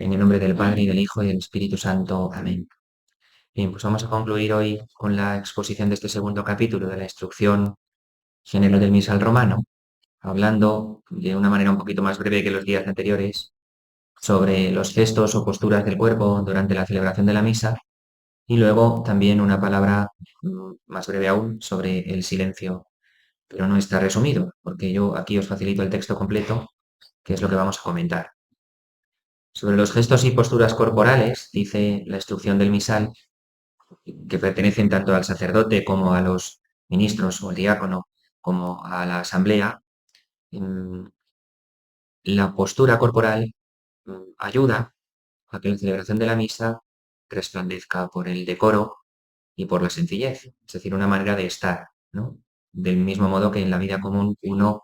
En el nombre del Padre, y del Hijo, y del Espíritu Santo. Amén. Bien, pues vamos a concluir hoy con la exposición de este segundo capítulo de la instrucción general del misal romano, hablando de una manera un poquito más breve que los días anteriores sobre los gestos o posturas del cuerpo durante la celebración de la misa, y luego también una palabra más breve aún sobre el silencio, pero no está resumido, porque yo aquí os facilito el texto completo, que es lo que vamos a comentar. Sobre los gestos y posturas corporales, dice la instrucción del misal, que pertenecen tanto al sacerdote como a los ministros o al diácono, como a la asamblea, mm, la postura corporal ayuda a que la celebración de la misa resplandezca por el decoro y por la sencillez, es decir, una manera de estar, ¿no? Del mismo modo que en la vida común uno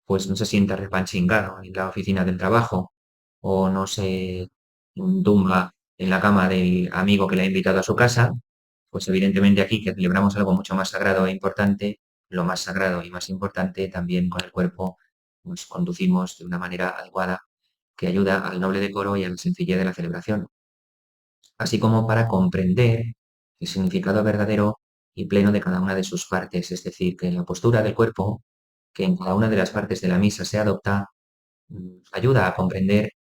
pues no se sienta repanchingado en la oficina del trabajo o no se tumba en la cama del amigo que le ha invitado a su casa, pues evidentemente aquí que celebramos algo mucho más sagrado e importante, lo más sagrado y más importante también con el cuerpo nos conducimos de una manera adecuada que ayuda al noble decoro y a la sencillez de la celebración, así como para comprender el significado verdadero y pleno de cada una de sus partes, es decir, que la postura del cuerpo que en cada una de las partes de la misa se adopta ayuda a comprender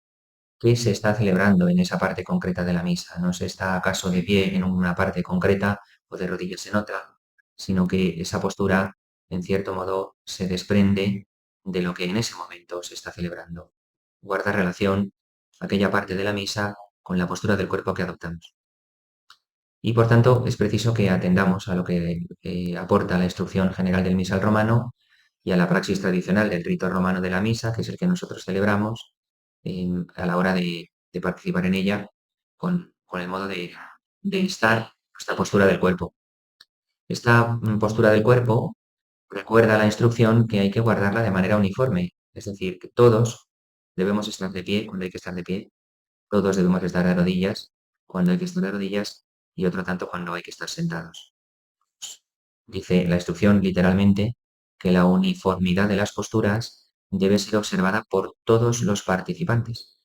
qué se está celebrando en esa parte concreta de la misa. No se está acaso de pie en una parte concreta o de rodillas en otra, sino que esa postura, en cierto modo, se desprende de lo que en ese momento se está celebrando. Guarda relación aquella parte de la misa con la postura del cuerpo que adoptamos. Y por tanto es preciso que atendamos a lo que aporta la instrucción general del misal romano y a la praxis tradicional del rito romano de la misa, que es el que nosotros celebramos, a la hora de participar en ella con el modo de estar, nuestra postura del cuerpo. Esta postura del cuerpo recuerda la instrucción que hay que guardarla de manera uniforme, es decir, que todos debemos estar de pie cuando hay que estar de pie, todos debemos estar de rodillas cuando hay que estar de rodillas y otro tanto cuando hay que estar sentados. Dice la instrucción literalmente que la uniformidad de las posturas debe ser observada por todos los participantes,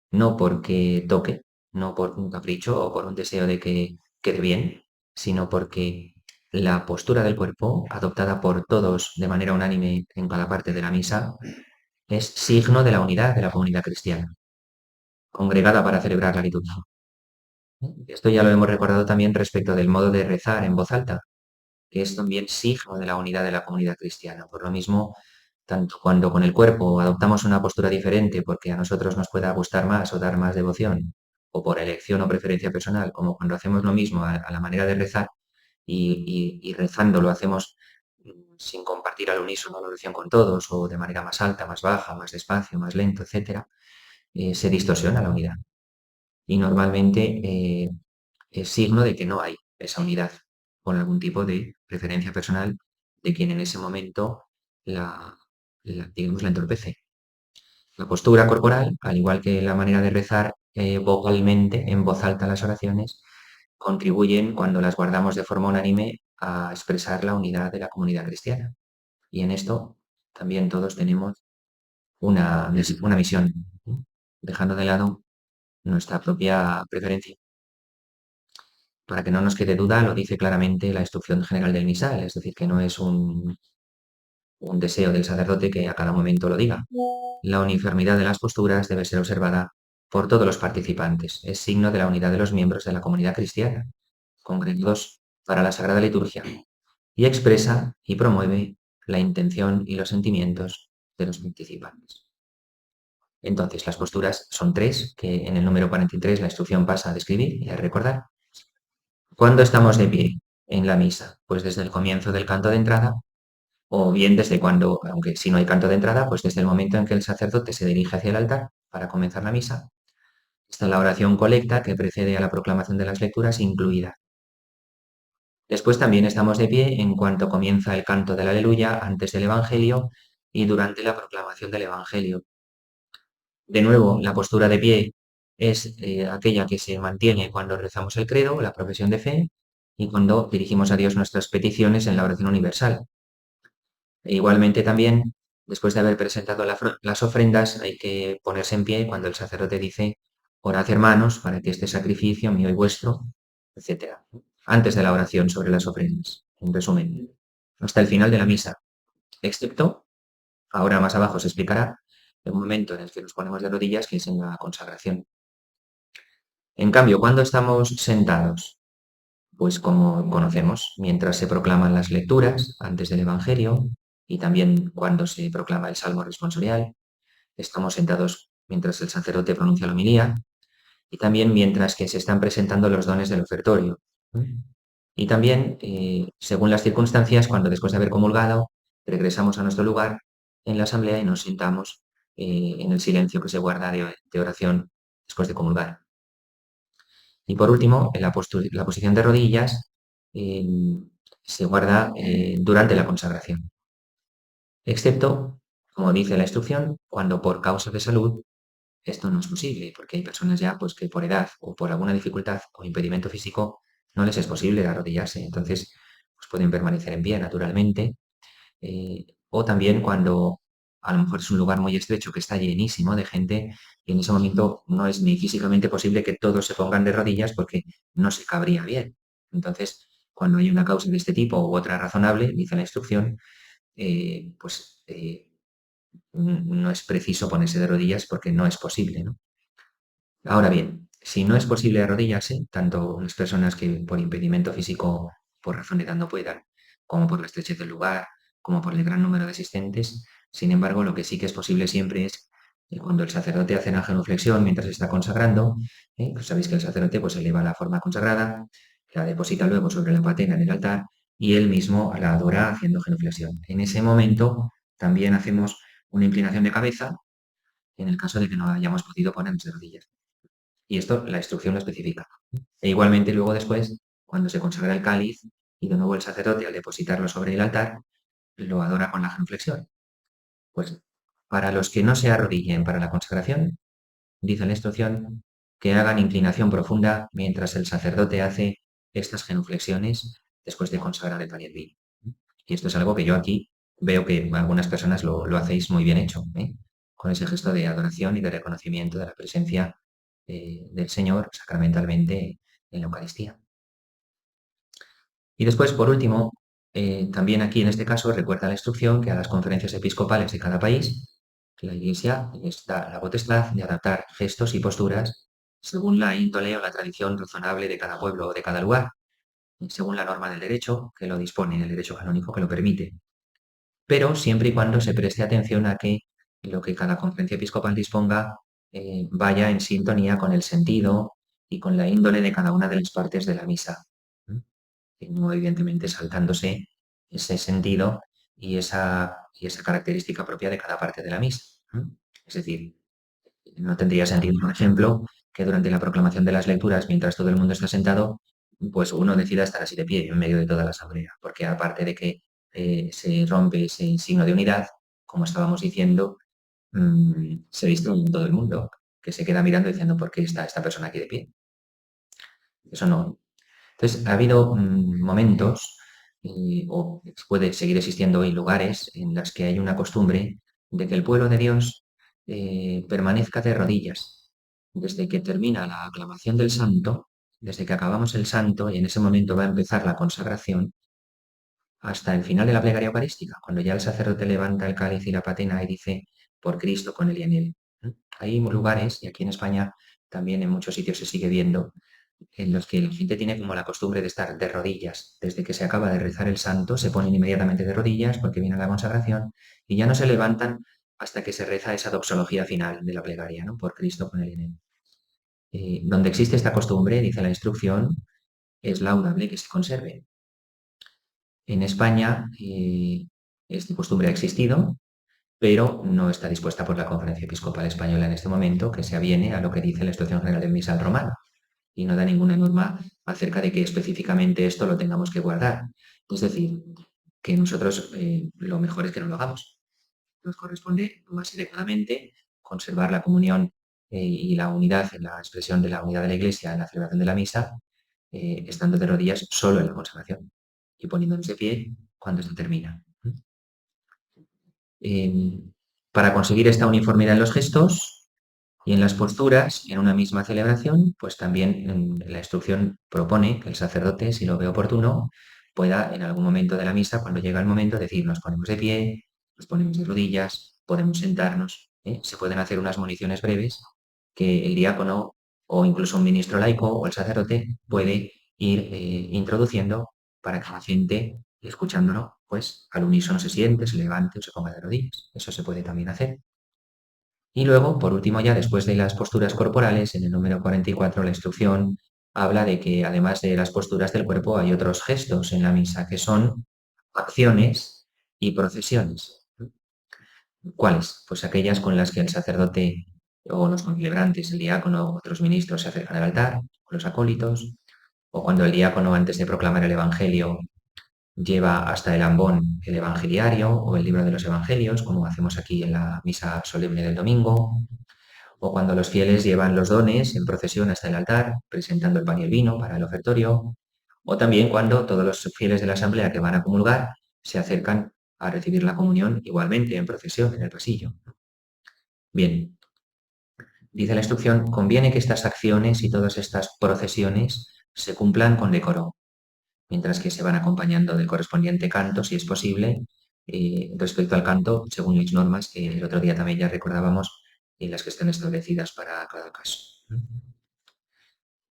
no porque toque, no por un capricho o por un deseo de que quede bien, sino porque la postura del cuerpo, adoptada por todos de manera unánime en cada parte de la misa, es signo de la unidad de la comunidad cristiana, congregada para celebrar la liturgia. Esto ya lo hemos recordado también respecto del modo de rezar en voz alta, que es también signo de la unidad de la comunidad cristiana. Por lo mismo, tanto cuando con el cuerpo adoptamos una postura diferente porque a nosotros nos pueda gustar más o dar más devoción, o por elección o preferencia personal, como cuando hacemos lo mismo a la manera de rezar y rezando lo hacemos sin compartir al unísono la oración con todos, o de manera más alta, más baja, más despacio, más lento, etcétera, se distorsiona la unidad. Y normalmente es signo de que no hay esa unidad por algún tipo de preferencia personal de quien en ese momento digamos, la entorpece. La postura corporal, al igual que la manera de rezar vocalmente, en voz alta las oraciones, contribuyen, cuando las guardamos de forma unánime, a expresar la unidad de la comunidad cristiana. Y en esto también todos tenemos una misión, ¿no? Dejando de lado nuestra propia preferencia. Para que no nos quede duda, lo dice claramente la instrucción general del misal, es decir, que no es un deseo del sacerdote que a cada momento lo diga. La uniformidad de las posturas debe ser observada por todos los participantes. Es signo de la unidad de los miembros de la comunidad cristiana, congregados para la Sagrada Liturgia, y expresa y promueve la intención y los sentimientos de los participantes. Entonces, las posturas son tres, que en el número 43 la instrucción pasa a describir y a recordar. ¿Cuándo estamos de pie en la misa? Pues desde el comienzo del canto de entrada, o bien desde cuando, aunque si no hay canto de entrada, pues desde el momento en que el sacerdote se dirige hacia el altar para comenzar la misa. Está la oración colecta que precede a la proclamación de las lecturas incluida. Después también estamos de pie en cuanto comienza el canto del Aleluya antes del Evangelio y durante la proclamación del Evangelio. De nuevo, la postura de pie es aquella que se mantiene cuando rezamos el credo, la profesión de fe, y cuando dirigimos a Dios nuestras peticiones en la oración universal. E igualmente también, después de haber presentado las ofrendas, hay que ponerse en pie cuando el sacerdote dice orad hermanos para que este sacrificio mío y vuestro, etc. Antes de la oración sobre las ofrendas, en resumen, hasta el final de la misa, excepto, ahora más abajo se explicará, el momento en el que nos ponemos de rodillas, que es en la consagración. En cambio, cuando estamos sentados, pues como conocemos, mientras se proclaman las lecturas antes del Evangelio y también cuando se proclama el Salmo responsorial, estamos sentados mientras el sacerdote pronuncia la homilía y también mientras que se están presentando los dones del ofertorio. Y también, según las circunstancias, cuando después de haber comulgado, regresamos a nuestro lugar en la asamblea y nos sentamos en el silencio que se guarda de oración después de comulgar. Y por último, en la posición de rodillas eh, se guarda durante la consagración, excepto, como dice la instrucción, cuando por causa de salud esto no es posible, porque hay personas ya pues, que por edad o por alguna dificultad o impedimento físico no les es posible arrodillarse. Entonces, pues pueden permanecer en pie naturalmente. O también cuando a lo mejor es un lugar muy estrecho que está llenísimo de gente y en ese momento no es ni físicamente posible que todos se pongan de rodillas porque no se cabría bien. Entonces, cuando hay una causa de este tipo u otra razonable, dice la instrucción, pues no es preciso ponerse de rodillas porque no es posible, ¿no? Ahora bien, si no es posible arrodillarse, tanto las personas que por impedimento físico, por razón de edad no puedan, como por la estrechez del lugar, como por el gran número de asistentes, sin embargo, lo que sí que es posible siempre es cuando el sacerdote hace la genuflexión mientras está consagrando, pues sabéis que el sacerdote pues eleva la forma consagrada, la deposita luego sobre la patena en el altar y él mismo la adora haciendo genuflexión. En ese momento también hacemos una inclinación de cabeza en el caso de que no hayamos podido ponernos de rodillas. Y esto la instrucción lo especifica. E igualmente luego después, cuando se consagra el cáliz y de nuevo el sacerdote al depositarlo sobre el altar, lo adora con la genuflexión. Pues para los que no se arrodillen para la consagración, dice la instrucción que hagan inclinación profunda mientras el sacerdote hace estas genuflexiones después de consagrar el pan y el vino. Y esto es algo que yo aquí veo que algunas personas lo hacéis muy bien hecho, ¿eh? Con ese gesto de adoración y de reconocimiento de la presencia del Señor sacramentalmente en la Eucaristía. Y después, por último, también aquí en este caso recuerda la instrucción que a las conferencias episcopales de cada país, la Iglesia les da la potestad de adaptar gestos y posturas según la índole o la tradición razonable de cada pueblo o de cada lugar, según la norma del derecho que lo dispone, el derecho canónico que lo permite, pero siempre y cuando se preste atención a que lo que cada conferencia episcopal disponga vaya en sintonía con el sentido y con la índole de cada una de las partes de la misa. Y no evidentemente saltándose ese sentido y esa característica propia de cada parte de la misa. Es decir, no tendría sentido, por ejemplo, que durante la proclamación de las lecturas, mientras todo el mundo está sentado, pues uno decida estar así de pie en medio de toda la asamblea, porque aparte de que se rompe ese signo de unidad, como estábamos diciendo, se distrae todo el mundo, que se queda mirando diciendo, ¿por qué está esta persona aquí de pie? Eso no. Entonces, ha habido momentos, o puede seguir existiendo hoy lugares en los que hay una costumbre de que el pueblo de Dios permanezca de rodillas desde que termina la aclamación del santo, desde que acabamos el santo y en ese momento va a empezar la consagración, hasta el final de la plegaria eucarística, cuando ya el sacerdote levanta el cáliz y la patena y dice, por Cristo, con él y en él. Hay lugares, y aquí en España también en muchos sitios se sigue viendo, en los que la gente tiene como la costumbre de estar de rodillas. Desde que se acaba de rezar el santo, se ponen inmediatamente de rodillas porque viene la consagración y ya no se levantan hasta que se reza esa doxología final de la plegaria, ¿no? Por Cristo, con él y en él. Donde existe esta costumbre, dice la instrucción, es laudable que se conserve. En España, esta costumbre ha existido, pero no está dispuesta por la Conferencia Episcopal Española en este momento, que se aviene a lo que dice la Instrucción General del Misal Romano y no da ninguna norma acerca de que específicamente esto lo tengamos que guardar. Es decir, que nosotros lo mejor es que no lo hagamos. Nos corresponde más adecuadamente conservar la comunión y la unidad en la expresión de la unidad de la Iglesia en la celebración de la misa, estando de rodillas solo en la consagración y poniéndonos de pie cuando esto termina. Para conseguir esta uniformidad en los gestos, Y en las posturas, en una misma celebración, pues también la instrucción propone que el sacerdote, si lo ve oportuno, pueda en algún momento de la misa, cuando llega el momento, decir, nos ponemos de pie, nos ponemos de rodillas, podemos sentarnos. Se pueden hacer unas municiones breves que el diácono o incluso un ministro laico o el sacerdote puede ir introduciendo para que la gente, escuchándolo, pues al unísono se siente, se levante o se ponga de rodillas. Eso se puede también hacer. Y luego, por último, ya después de las posturas corporales, en el número 44, la instrucción habla de que además de las posturas del cuerpo hay otros gestos en la misa, que son acciones y procesiones. ¿Cuáles? Pues aquellas con las que el sacerdote o los concelebrantes, el diácono o otros ministros se acercan al altar, o los acólitos, o cuando el diácono, antes de proclamar el Evangelio, lleva hasta el ambón el Evangeliario o el libro de los Evangelios, como hacemos aquí en la misa solemne del domingo, o cuando los fieles llevan los dones en procesión hasta el altar, presentando el pan y el vino para el ofertorio, o también cuando todos los fieles de la asamblea que van a comulgar se acercan a recibir la comunión igualmente en procesión en el pasillo. Bien, dice la instrucción, conviene que estas acciones y todas estas procesiones se cumplan con decoro, mientras que se van acompañando del correspondiente canto, si es posible, respecto al canto, según las normas que el otro día también ya recordábamos, y las que están establecidas para cada caso.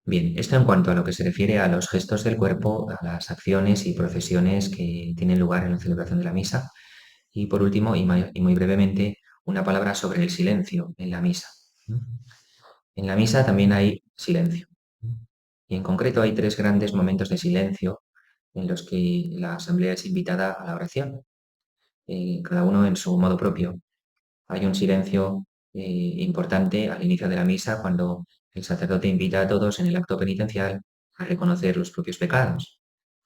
Bien, esto en cuanto a lo que se refiere a los gestos del cuerpo, a las acciones y procesiones que tienen lugar en la celebración de la misa. Y por último, y muy brevemente, una palabra sobre el silencio en la misa. En la misa también hay silencio. Y en concreto hay tres grandes momentos de silencio en los que la asamblea es invitada a la oración, cada uno en su modo propio. Hay un silencio importante al inicio de la misa cuando el sacerdote invita a todos en el acto penitencial a reconocer los propios pecados.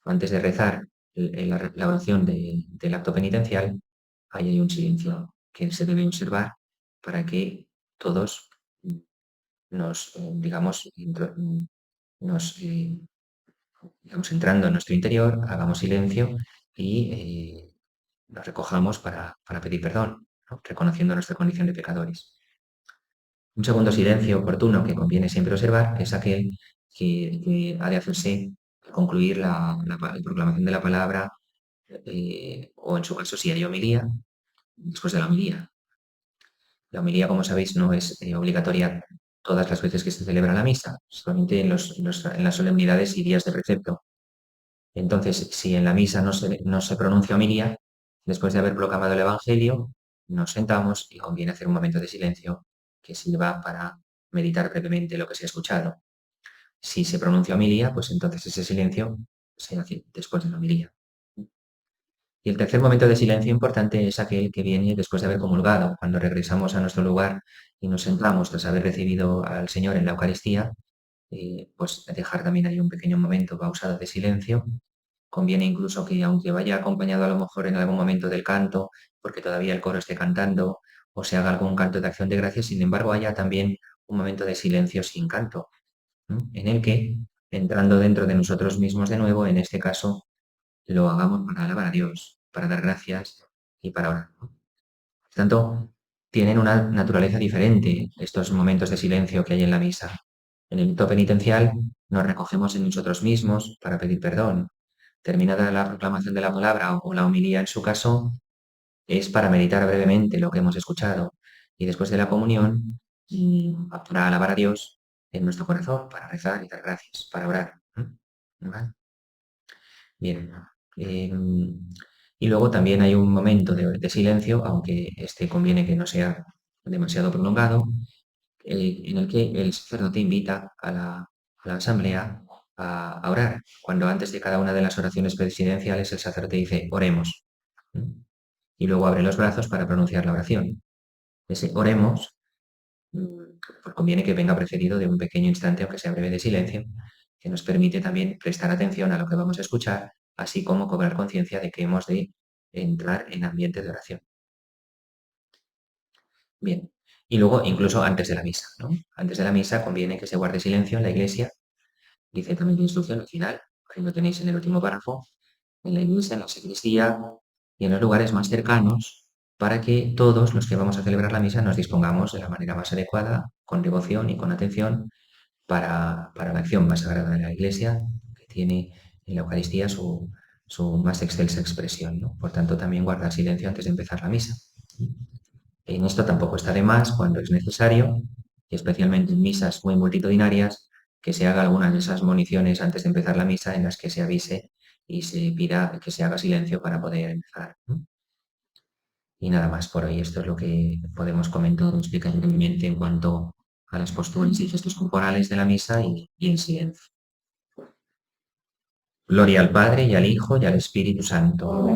Antes de rezar la oración del acto penitencial, ahí hay un silencio que se debe observar para que todos nos, digamos, nos, digamos, entrando en nuestro interior, hagamos silencio y nos recojamos para pedir perdón, ¿no? Reconociendo nuestra condición de pecadores. Un segundo silencio oportuno que conviene siempre observar es aquel que ha de hacerse al concluir la proclamación de la palabra, o en su caso si hay homilía, después de la homilía. La homilía, como sabéis, no es obligatoria todas las veces que se celebra la misa, solamente en las solemnidades y días de precepto. Entonces, si en la misa no se pronuncia homilía, después de haber proclamado el Evangelio, nos sentamos y conviene hacer un momento de silencio que sirva para meditar brevemente lo que se ha escuchado. Si se pronuncia homilía, pues entonces ese silencio se hace después de la homilía. Y el tercer momento de silencio importante es aquel que viene después de haber comulgado, cuando regresamos a nuestro lugar y nos sentamos tras haber recibido al Señor en la Eucaristía, pues dejar también ahí un pequeño momento pausado de silencio. Conviene incluso que, aunque vaya acompañado a lo mejor en algún momento del canto, porque todavía el coro esté cantando, o se haga algún canto de acción de gracias, sin embargo, haya también un momento de silencio sin canto, ¿no? En el que, entrando dentro de nosotros mismos de nuevo, en este caso, lo hagamos para alabar a Dios, para dar gracias y para orar, ¿no? Por tanto, tienen una naturaleza diferente estos momentos de silencio que hay en la misa. En el rito penitencial nos recogemos en nosotros mismos para pedir perdón. Terminada la proclamación de la palabra o la homilía en su caso, es para meditar brevemente lo que hemos escuchado. Y después de la comunión, para alabar a Dios en nuestro corazón, para rezar y dar gracias, para orar. ¿Vale? Bien. Y luego también hay un momento de silencio, aunque este conviene que no sea demasiado prolongado, en el que el sacerdote invita a la asamblea a orar. Cuando antes de cada una de las oraciones presidenciales el sacerdote dice, oremos. Y luego abre los brazos para pronunciar la oración. Ese oremos, pues conviene que venga precedido de un pequeño instante, aunque sea breve, de silencio, que nos permite también prestar atención a lo que vamos a escuchar, así como cobrar conciencia de que hemos de entrar en ambiente de oración. Bien. Y luego, incluso antes de la misa, ¿no? Antes de la misa conviene que se guarde silencio en la iglesia. Dice también la instrucción al final, ahí lo tenéis en el último párrafo, en la iglesia, en la sacristía y en los lugares más cercanos, para que todos los que vamos a celebrar la misa nos dispongamos de la manera más adecuada, con devoción y con atención, para la acción más sagrada de la Iglesia, que tiene en la Eucaristía su más excelsa expresión, ¿no? Por tanto, también guardar silencio antes de empezar la misa. En esto tampoco está de más, cuando es necesario, y especialmente en misas muy multitudinarias, que se haga alguna de esas moniciones antes de empezar la misa en las que se avise y se pida que se haga silencio para poder empezar, ¿no? Y nada más por hoy. Esto es lo que podemos comentar, explicar brevemente en cuanto a las posturas y gestos corporales de la misa y el silencio. Gloria al Padre y al Hijo y al Espíritu Santo.